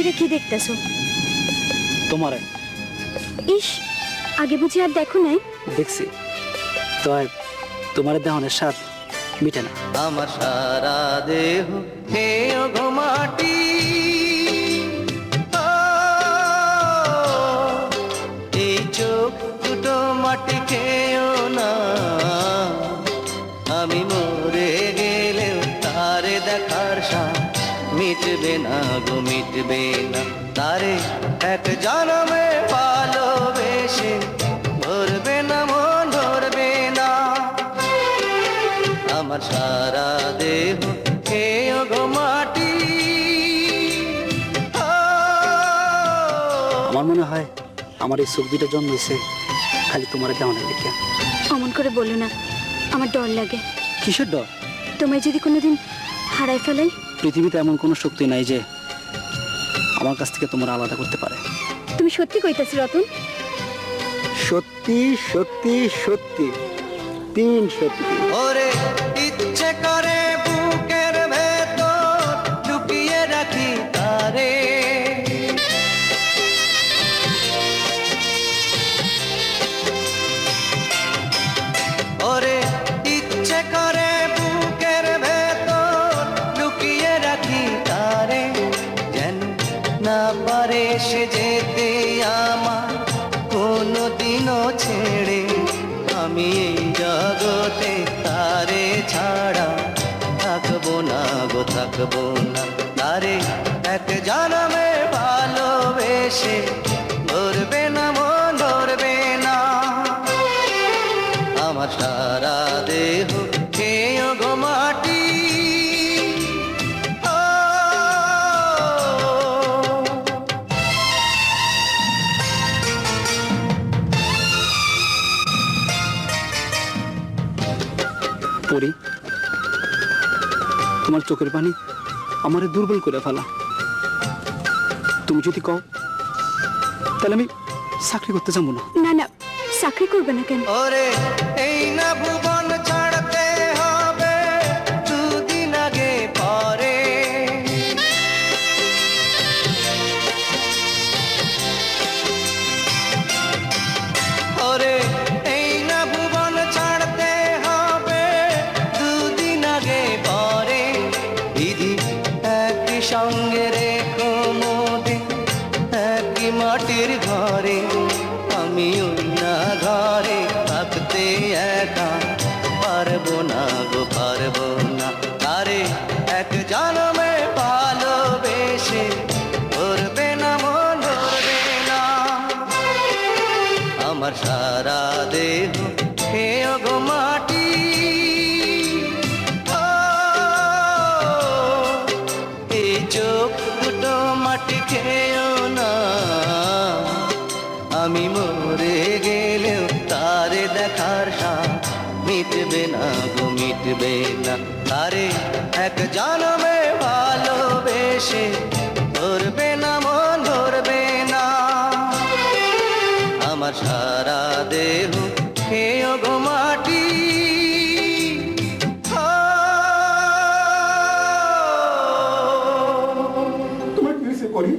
ফিরে কি দেখতেছো? তোমারে। ইস, আগে বুঝি আর দেখো নাই? দেখছি, তয় তোমার দেহনের স্বাদ মিটে না। আমার সারা দেহ খেয়ে গো মাটি, এই চোখ দুটো মাটি খেয়েও না। আমি মরে গেলেও তারে দেখার স্বাদ মিটবে না গো, মিটবে না। তারে এক জনমে ভালোবেসে ধরবে না মন, ধরবে না। আমার সারা দেহ খেয়ে গো মাটি। আমার মনে হয় আমার এই চোখ দুইটা জন্ম হয়েছে খালি তোমার দেহনের দেখে। অমন করে বলো না, আমার ডর লাগে। কিসের ডর? তোমায় যদি কোনোদিন হারাই ফেলাই? পৃথিবীতে এমন কোনো শক্তি নাই যে আমার কাছ থেকে তোমার আলাদা করতে পারে। তুমি সত্যি কইতাছো রতন? সত্যি সত্যি সত্যি, তিন সত্যি। ওরে ইচ্ছে করে বুকের ভেতর লুকিয়ে রাখি তারে, ওরে ইচ্ছে করে বুকের ভেতর লুকিয়ে রাখি তারে। যেন না পারে সে যেতে আমার কোনোদিনও ছেড়ে। আমি এই জগতে তারে ছাড়া থাকবো না গো, থাকবো না। তারে এক জনমে ভালোবেসে ধরবে না মন, ধরবে না। আমার সারা দেহ খেয়ে গো মাটি। পরি, তোমার চোখের পানি আমারে দুর্বল করে ফেলা। তুমি যদি কও তাহলে আমি চাকরি করতে যাবো না। না না, চাকরি করবে না কেন? ওরে এই না ভুবন ছাড়তে হবে দুদিন আগে পরে। ওরে এই না ভুবন ছাড়তে হবে দুদিন আগে পরে। দিদি একই সঙ্গে রেখো মোদে একই মাটির ঘরে। আমি ওই না ঘরে থাকতে একা পারবো না গো, পারবো না। তারে এক জনমে ভালোবেসে ধরবে না মন, ধরবে না। আমার সারা দেহ খেয়ে গো মাটি। এই চোখ দুটো মাটি খেয়েও না। আমি মরে গেলেও তারে দেখার স্বাদ মিটবে না গো, মিটবে না। তারে এক জনমে ভালোবেসে ধরবে না মন, ধরবে না। আমার সারা দেহ খেয়ে গো মাটি। তোমার কি হয়েছে পরি?